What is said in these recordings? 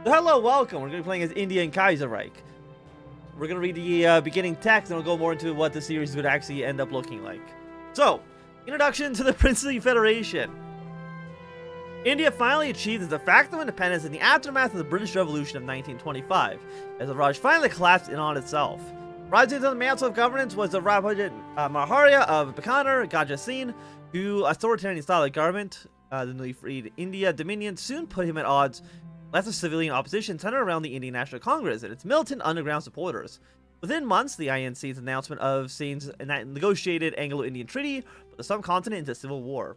So hello, welcome. We're going to be playing as India and Kaiserreich. We're going to read the beginning text, and we'll go more into what the series would actually end up looking like. So, introduction to the Princely Federation. India finally achieved its de facto independence in the aftermath of the British Revolution of 1925, as the Raj finally collapsed in on itself. Rising to the mantle of governance was the Raja Maharya of Bikaner, Gajah Singh, whose authoritarian style of government, the newly freed India Dominion, soon put him at odds with the civilian opposition centered around the Indian National Congress and its militant underground supporters. Within months, the INC's announcement of Singh's negotiated Anglo-Indian treaty put the subcontinent into civil war.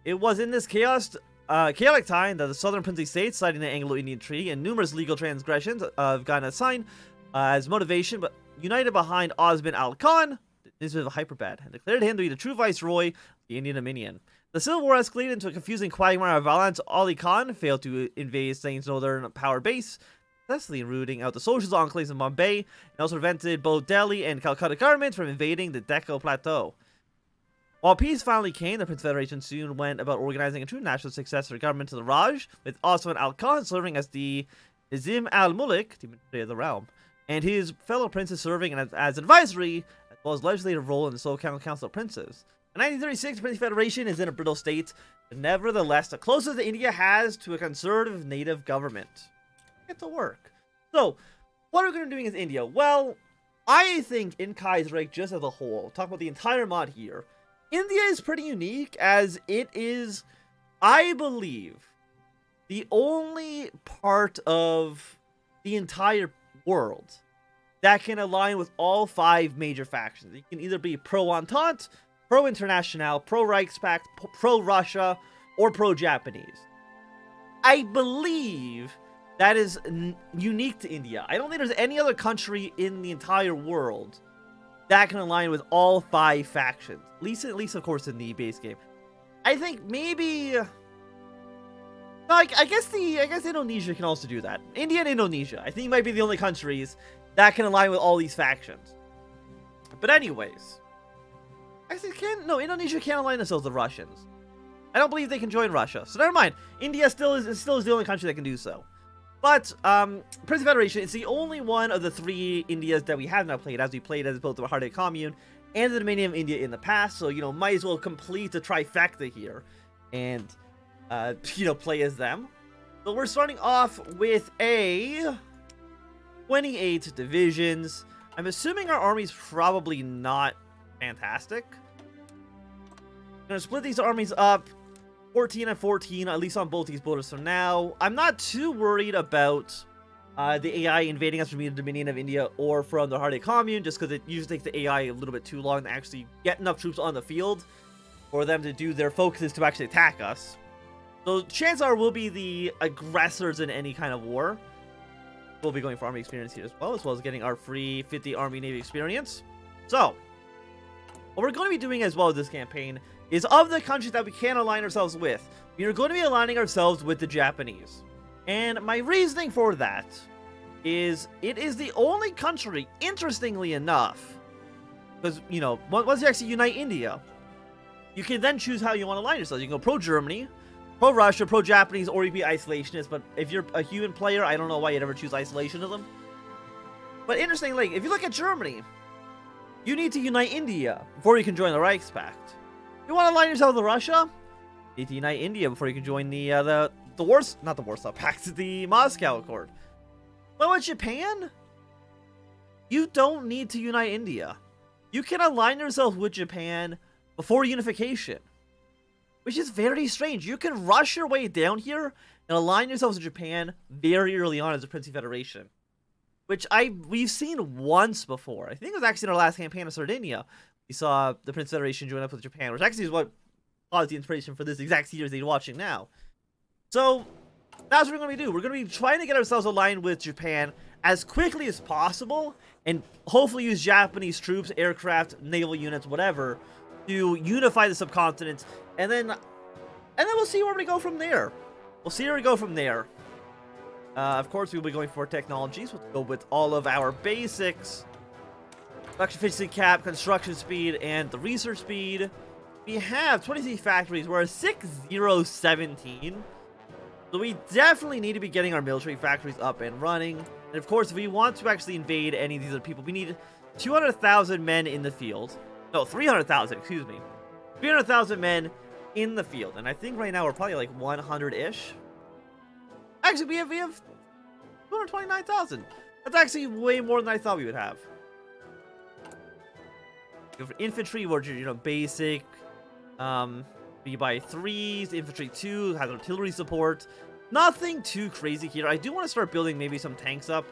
It was in this chaotic time that the southern princely states, citing the Anglo-Indian treaty and numerous legal transgressions of Ghazna's sign as motivation, but united behind Osman Ali Khan, this was a hyperbad, and declared him to be the true viceroy of the Indian Dominion. The civil war escalated into a confusing quagmire of violence. Ali Khan failed to invade Singh's northern power base, successfully rooting out the socialist enclaves in Bombay, and also prevented both Delhi and Calcutta governments from invading the Deccan Plateau. While peace finally came, the Prince Federation soon went about organizing a true national successor government to the Raj, with Osman Ali Khan serving as the Nizam al-Mulk, the of the realm, and his fellow princes serving as advisory, as well as legislative role in the sole Council of Princes. In 1936, the Princely Federation is in a brittle state, but nevertheless, the closest that India has to a conservative native government. Get to work. So, what are we going to be doing as India? Well, I think in Kaiserreich, just as a whole, talk about the entire mod here, India is pretty unique, as it is, I believe, the only part of the entire world that can align with all 5 major factions. You can either be pro-Entente, pro-International, pro-Reichspakt, pro-Russia, or pro-Japanese. I believe that is unique to India. I don't think there's any other country in the entire world that can align with all 5 factions. At least, of course, in the base game. I think maybe... No, I guess Indonesia can also do that. India and Indonesia, I think, might be the only countries that can align with all these factions. But anyways... Actually, Indonesia can't align themselves with the Russians. I don't believe they can join Russia. So never mind. India still is the only country that can do so. But, Princely Federation is the only one of the 3 Indias that we have not played, as we played as both the Bharatiya Commune and the Dominion of India in the past. So, might as well complete the trifecta here and, play as them. So we're starting off with a 28 divisions. I'm assuming our army's probably not fantastic. I'm gonna split these armies up 14 and 14, at least on both these borders for now. I'm not too worried about the AI invading us from the Dominion of India or from the Bharatiya Commune, just because it usually takes the AI a little bit too long to actually get enough troops on the field for them to do their focuses to actually attack us. So chances are we'll be the aggressors in any kind of war. We'll be going for army experience here as well as getting our free 50 Army Navy experience. So, what we're going to be doing as well with this campaign is, of the countries that we can align ourselves with, we are going to be aligning ourselves with the Japanese. And my reasoning for that is, it is the only country, interestingly enough, because, once you actually unite India, you can then choose how you want to align yourselves. You can go pro-Germany, pro-Russia, pro-Japanese, or you can be isolationist. But if you're a human player, I don't know why you'd ever choose isolationism. But interestingly, if you look at Germany, you need to unite India before you can join the Reichspakt. You want to align yourself with Russia? You need to unite India before you can join the Warsaw Pact, the Moscow Accord. But with Japan, you don't need to unite India. You can align yourself with Japan before unification, which is very strange. You can rush your way down here and align yourselves with Japan very early on as a Princely Federation, which we've seen once before. I think it was actually in our last campaign of Sardinia. We saw the Prince Federation join up with Japan, which actually is what caused the inspiration for this exact series that you're watching now. So, that's what we're going to do. We're going to be trying to get ourselves aligned with Japan as quickly as possible, and hopefully use Japanese troops, aircraft, naval units, whatever, to unify the subcontinent, and then we'll see where we go from there. Of course, we'll be going for technologies. We'll go with all of our basics. Production efficiency cap, construction speed, and the research speed. We have 23 factories. We're at 6017. So we definitely need to be getting our military factories up and running. And of course, if we want to actually invade any of these other people, we need 200,000 men in the field. No, 300,000, excuse me. 300,000 men in the field. And I think right now we're probably like 100-ish. Actually, we have 229,000. That's actually way more than I thought we would have. For infantry, which are, you know, basic. We buy 3s, infantry 2, has artillery support. Nothing too crazy here. I do want to start building maybe some tanks up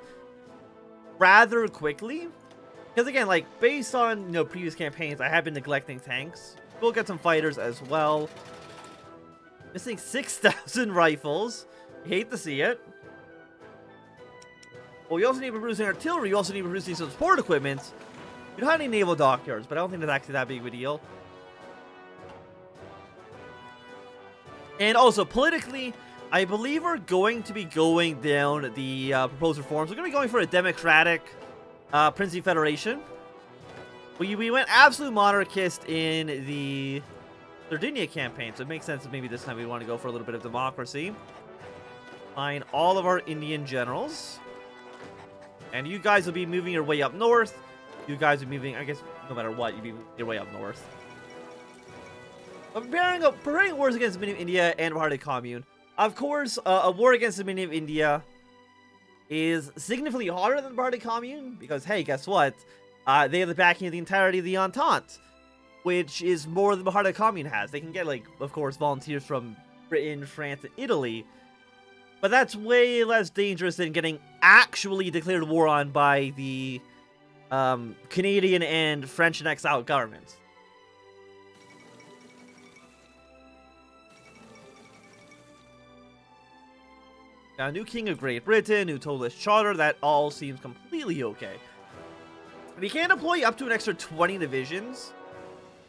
rather quickly. Because again, like, based on, you know, previous campaigns, I have been neglecting tanks. We'll get some fighters as well. Missing 6,000 rifles. Hate to see it. Well, we also need to be producing artillery. We also need to be producing some support equipment. We don't have any naval dockyards, but I don't think that's actually that big of a deal. And also, politically, I believe we're going to be going down the proposed reforms. We're going to be going for a democratic Princely Federation. We went absolute monarchist in the Sardinia campaign, so it makes sense that maybe this time we want to go for a little bit of democracy. Find all of our Indian generals. And you guys will be moving your way up north. You guys are moving, I guess, no matter what, you'll be your way up north. Preparing wars against the Dominion of India and Bharati Commune. Of course, a war against the Dominion of India is significantly harder than the Bharati Commune because, hey, guess what? They have the backing of the entirety of the Entente, which is more than the Bharati Commune has. They can get, like, of course, volunteers from Britain, France, and Italy, but that's way less dangerous than getting actually declared war on by the Canadian and French and exile governments. Got a new king of Great Britain, new totalist charter, that all seems completely okay. We can deploy up to an extra 20 divisions,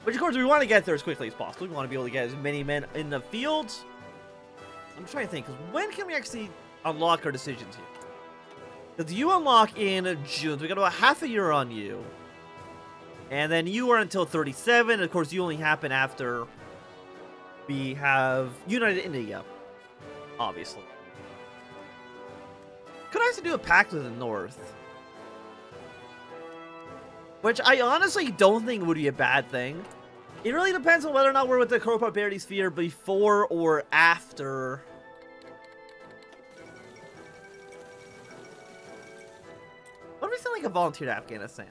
which of course we want to get there as quickly as possible. We want to be able to get as many men in the field. I'm trying to think, because when can we actually unlock our decisions here? Because you unlock in June, so we got about half a year on you. And then you are until 37, of course you only happen after we have United India, obviously. Could I also do a pact with the North? Which I honestly don't think would be a bad thing. It really depends on whether or not we're with the Kuro Prosperity Sphere before or after. What if we send like a volunteer to Afghanistan?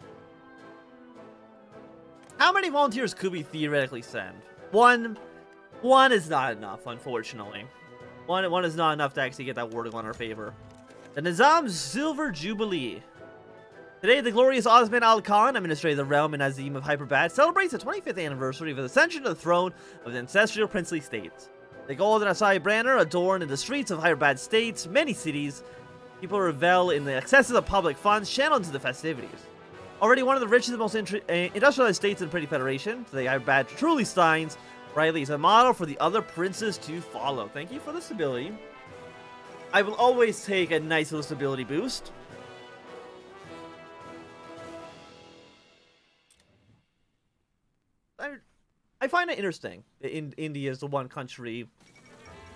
How many volunteers could we theoretically send? One is not enough, unfortunately. One is not enough to actually get that war to go in our favor. The Nizam's Silver Jubilee. Today, the glorious Osman Al Khan, administrator of the realm and Azim of Hyperabad, celebrates the 25th anniversary of his ascension to the throne of the ancestral princely states. The golden Asai banner adorned in the streets of Hyperabad states, many cities. People revel in the excesses of public funds channeled into the festivities. Already one of the richest and most industrialized states in the Pretty Federation, the Hyperabad truly shines brightly as a model for the other princes to follow. Thank you for the stability. I will always take a nice little stability boost. I find it interesting that India is the one country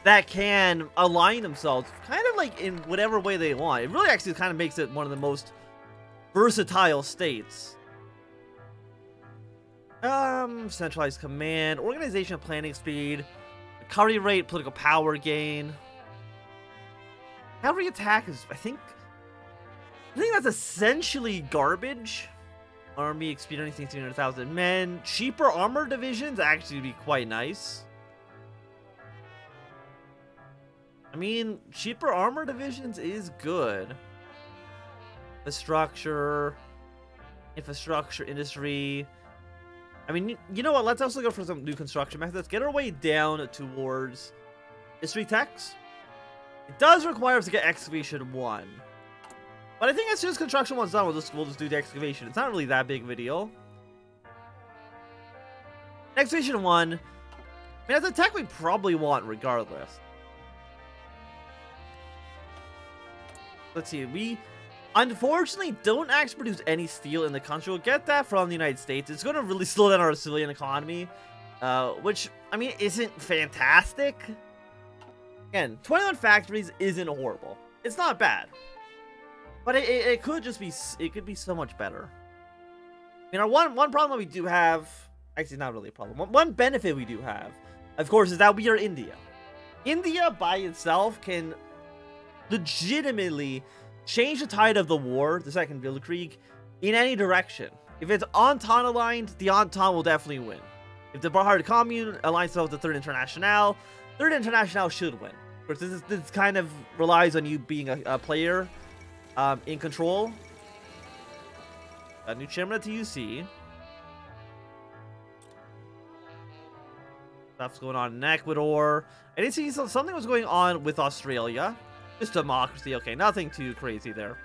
that can align themselves kind of like in whatever way they want. It really actually kind of makes it one of the most versatile states. Centralized command, organization planning speed, recovery rate, political power gain. Cavalry attack is, I think that's essentially garbage. Army experiencing 300,000 men. Cheaper armor divisions actually would be quite nice. I mean, cheaper armor divisions is good. The structure, infrastructure, industry. I mean, you know what? Let's also go for some new construction methods. Get our way down towards history techs. It does require us to get excavation 1. But I think as soon as construction 1's done, we'll just do the excavation. It's not really that big of a deal. Excavation 1. I mean, as a tech we probably want regardless. Let's see. We unfortunately don't actually produce any steel in the country. We'll get that from the United States. It's going to really slow down our civilian economy. Which, I mean, isn't fantastic. Again, 21 factories isn't horrible. It's not bad. But it could just be, it could be so much better. You know, one problem that we do have, actually not really a problem, one benefit we do have, of course, is that we are India. India by itself can legitimately change the tide of the war, the Second Weltkrieg, in any direction. If it's Entente aligned, the Entente will definitely win. If the Bahar Commune aligns itself with the Third International, Third International should win. Of course, this kind of relies on you being a player in control. A new chairman at TUC. Stuff's going on in Ecuador. I did see something was going on with Australia. Just democracy. Okay, nothing too crazy there.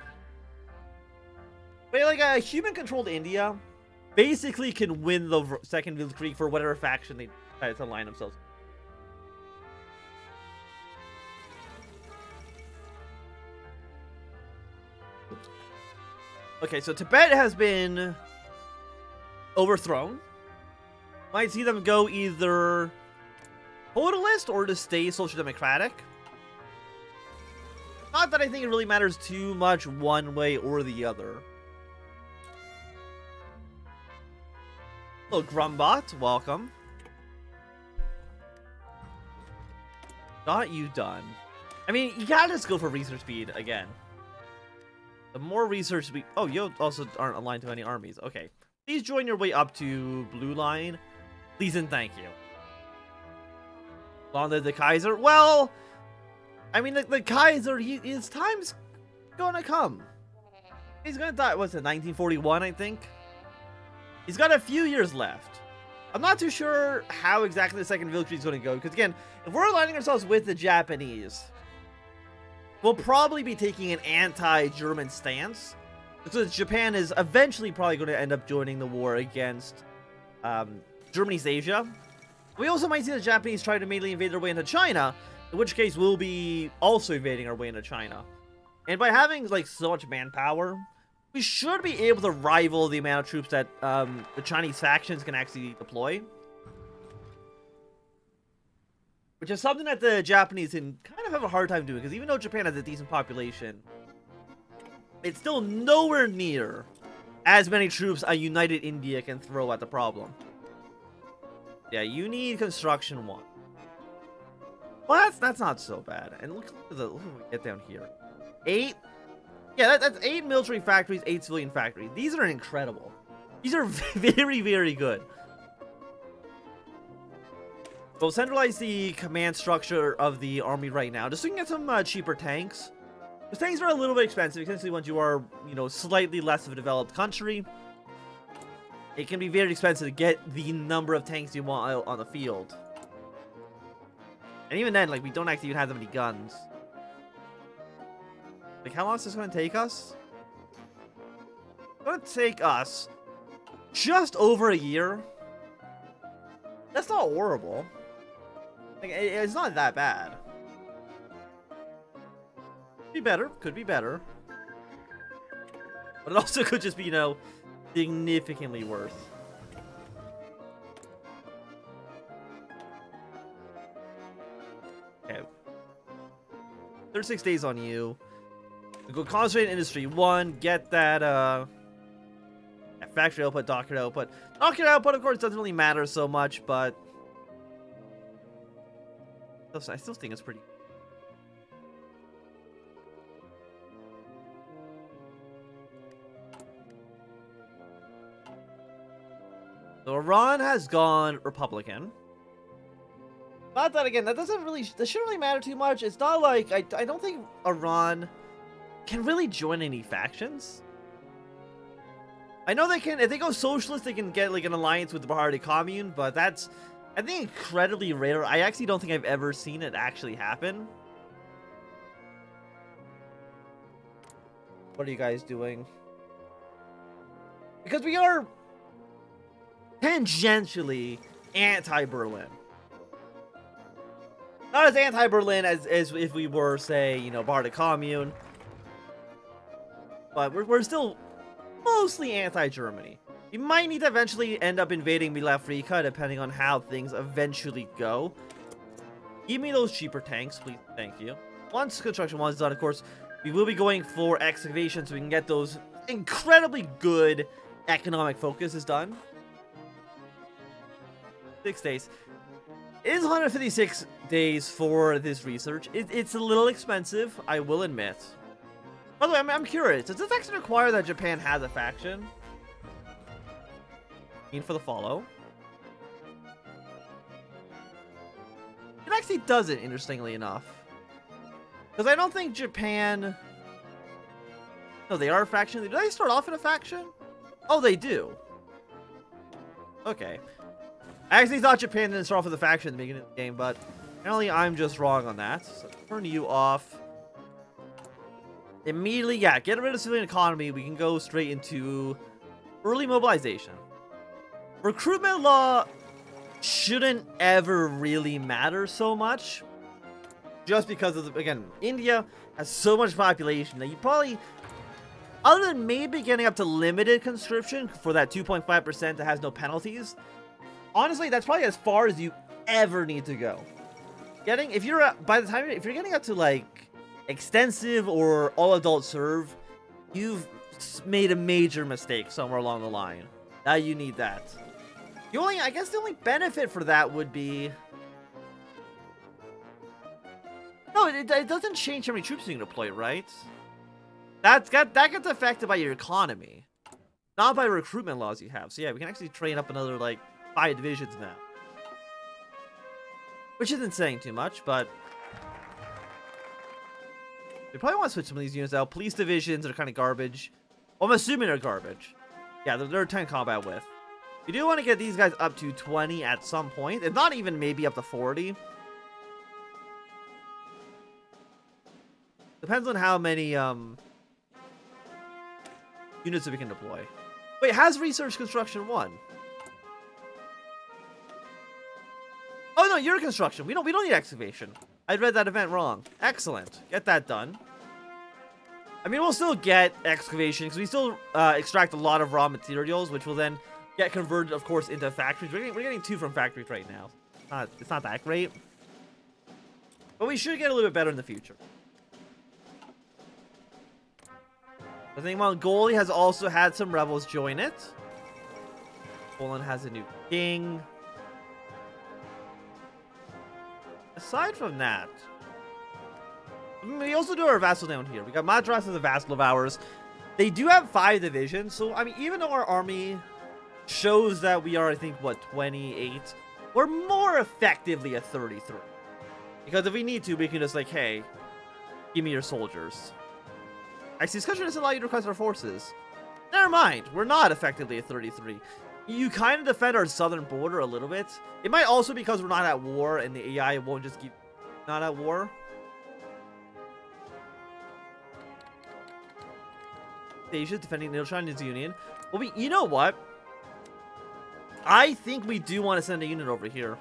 But like a human-controlled India basically can win the Second Weltkrieg for whatever faction they decide to align themselves with. Okay, so Tibet has been overthrown. Might see them go either totalist or to stay social democratic. Not that I think it really matters too much one way or the other. Hello, Grumbot. Welcome. Got you done. I mean, you gotta just go for research speed again. The more research speed... Oh, you also aren't aligned to any armies. Okay. Please join your way up to Blue Line. Please and thank you. Long live the Kaiser. Well, I mean, the Kaiser, his time's gonna come. He's gonna die, what's it, 1941, I think? He's got a few years left. I'm not too sure how exactly the Second Weltkrieg is gonna go, because again, if we're aligning ourselves with the Japanese, we'll probably be taking an anti-German stance, because Japan is eventually probably going to end up joining the war against Germany's Asia. We also might see the Japanese try to mainly invade their way into China, in which case we'll be also invading our way into China. And by having like so much manpower, we should be able to rival the amount of troops that the Chinese factions can actually deploy. Which is something that the Japanese can kind of have a hard time doing, because even though Japan has a decent population, it's still nowhere near as many troops a united India can throw at the problem. Yeah, you need construction 1. Well, that's not so bad. And look at what we get down here. 8? Yeah, that's 8 military factories, 8 civilian factories. These are incredible. These are very, very good. We'll centralize the command structure of the army right now, just so we can get some cheaper tanks. Because tanks are a little bit expensive, especially once you are, you know, slightly less of a developed country. It can be very expensive to get the number of tanks you want out on the field. And even then, like, we don't actually even have that many guns. Like, how long is this going to take us? It's going to take us just over a year. That's not horrible. Like, it's not that bad. Could be better. Could be better. But it also could just be, you know, significantly worse. Okay. 36 days on you. We go concentrate in industry 1. Get that, factory output, dockyard output. Dockyard output, of course, doesn't really matter so much, but I still think it's pretty. So Iran has gone Republican. Not that, again, that shouldn't really matter too much. It's not like, I don't think Iran can really join any factions. I know they can, if they go socialist, they can get like an alliance with the Bahari Commune, but that's, I think, incredibly rare. I actually don't think I've ever seen it actually happen. What are you guys doing? Because we are tangentially anti-Berlin. Not as anti-Berlin as if we were, say, you know, Bahari Commune. But we're still mostly anti-Germany. We might need to eventually end up invading Mila Afrika, depending on how things eventually go. Give me those cheaper tanks, please. Thank you. Once construction 1 is done, of course, we will be going for excavation so we can get those incredibly good economic focuses done. 6 days. It is 156 days for this research. It's a little expensive, I will admit. By the way, I'm curious. Does this actually require that Japan has a faction? For the follow. It actually doesn't, interestingly enough. Because I don't think Japan... No, they are a faction. Did they start off in a faction? Oh, they do. Okay. I actually thought Japan didn't start off with a faction at the beginning of the game, but apparently I'm just wrong on that. So turn you off. Immediately, yeah, get rid of civilian economy. We can go straight into early mobilization. Recruitment law shouldn't ever really matter so much. Just because of, again, India has so much population that you probably, other than maybe getting up to limited conscription for that 2.5% that has no penalties, honestly, that's probably as far as you ever need to go. If you're getting up to like extensive or all adult serve, you've made a major mistake somewhere along the line. Now you need that. I guess the only benefit for that would be, no, it doesn't change how many troops you can deploy, right? That gets affected by your economy, not by recruitment laws you have. So yeah, we can actually train up another like 5 divisions now, which isn't saying too much, but we probably want to switch some of these units out. Police divisions are kind of garbage. Well, I'm assuming they're garbage. Yeah, they're 10 combat with. We do want to get these guys up to 20 at some point, if not even maybe up to 40. Depends on how many units that we can deploy. Wait, has research construction 1? Oh no, you're construction. We don't need excavation. I read that event wrong. Excellent. Get that done. I mean, we'll still get excavation because we still extract a lot of raw materials, which will then get converted, of course, into factories. We're getting 2 from factories right now. It's not that great, but we should get a little bit better in the future. I think Mongolia has also had some rebels join it. Poland has a new king. Aside from that, we also do our vassal down here. We got Madras as a vassal of ours. They do have 5 divisions, so I mean, even though our army shows that we are, I think, what, 28, we're more effectively at 33. Because if we need to, we can just like, hey, give me your soldiers. Actually, this country doesn't allow you to request our forces. Never mind, we're not effectively at 33. You kind of defend our southern border a little bit. It might also be because we're not at war and the AI won't just keep not at war. Asia defending the Chinese Union. Well, you know what? I think we do want to send a unit over here.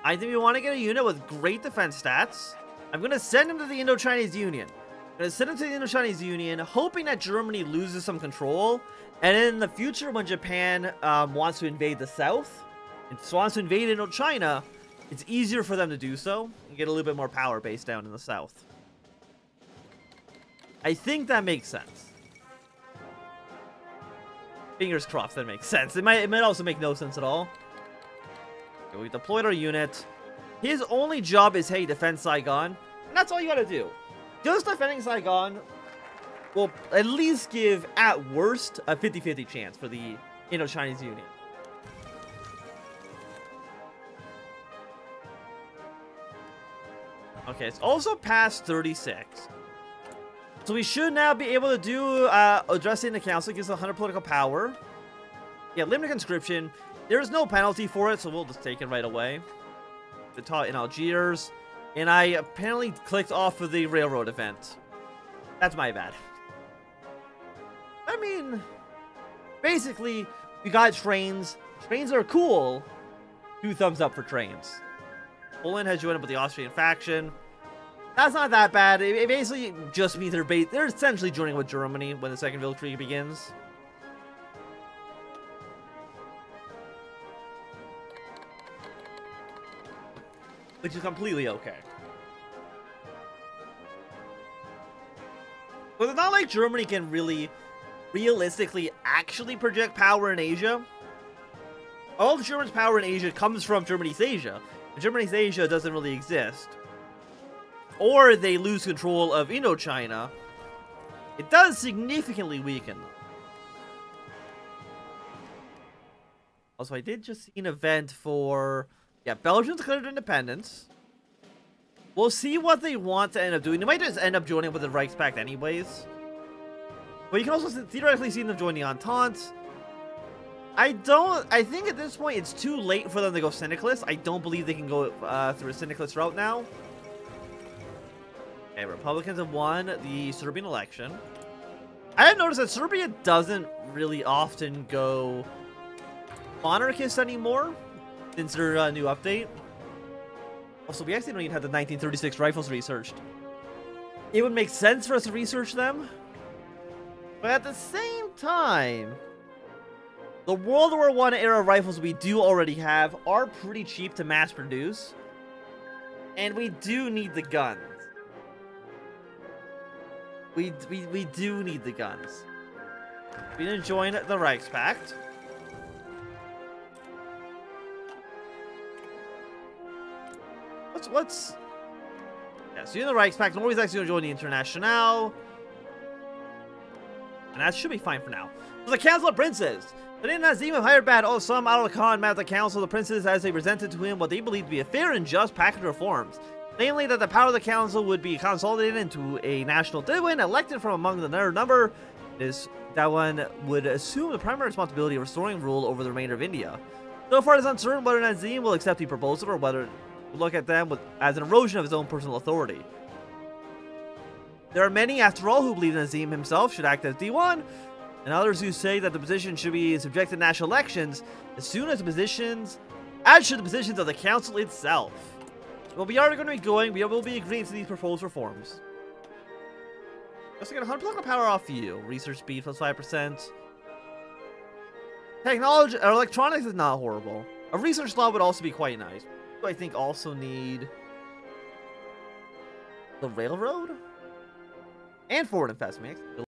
I think we want to get a unit with great defense stats. I'm going to send him to the Indo-Chinese Union. I'm going to send him to the Indo-Chinese Union, hoping that Germany loses some control. And in the future, when Japan wants to invade the south, and wants to invade Indochina, it's easier for them to do so and get a little bit more power base down in the south. I think that makes sense. Fingers crossed that makes sense. It might also make no sense at all. Okay, we deployed our unit. His only job is, hey, defend Saigon. And that's all you gotta do. Just defending Saigon will at least give, at worst, a 50-50 chance for the Indo-Chinese Union. Okay, it's also past 36. So we should now be able to do addressing the council. It gives us 100 political power. Yeah, limited conscription. There's no penalty for it, so we'll just take it right away. The taught in Algiers. And I apparently clicked off of the railroad event. That's my bad. I mean, basically, we got trains. Trains are cool. 2 thumbs up for trains. Poland has joined up with the Austrian faction. That's not that bad. It basically just means they're essentially joining with Germany when the Second Weltkrieg begins. which is completely okay. But it's not like Germany can really, realistically, actually project power in Asia. All the Germany's power in Asia comes from Germany's Asia. And Germany's Asia doesn't really exist. Or they lose control of Indochina. It does significantly weaken them. Also, I did just see an event for... Yeah, Belgium declared independence. We'll see what they want to end up doing. They might just end up joining with the Reichspakt anyways. But you can also theoretically see them join the Entente. I think at this point it's too late for them to go syndicalist. I don't believe they can go through a syndicalist route now. Okay, Republicans have won the Serbian election. I have noticed that Serbia doesn't really often go monarchist anymore since their new update. Also, we actually don't even have the 1936 rifles researched. It would make sense for us to research them. But at the same time, the World War I era rifles we do already have are pretty cheap to mass produce. And we do need the guns. We do need the guns. We didn't join the Reichspakt. What's... Yeah, so you're in the Reichspakt. Norway's actually going to join the Internationale. And that should be fine for now. So the Council of Princes. The Nazim have hired Bad Osam Adil Khan met the Council of the Princes as they presented to him what they believed to be a fair and just package of reforms. Namely, that the power of the Council would be consolidated into a national Diwan elected from among the number. This Diwan would assume the primary responsibility of restoring rule over the remainder of India. So far, it is uncertain whether Nazim will accept the proposal or whether we'll look at them as an erosion of his own personal authority. There are many, after all, who believe Nazim himself should act as Diwan, and others who say that the position should be subjected to national elections as soon as the positions, as should the positions of the council itself. Well, we are going to be going, we will be agreeing to these proposed reforms. Just get 100% of power off you. Research speed plus 5%. Technology, or electronics is not horrible. A research slot would also be quite nice. I think also need the railroad and forward investment.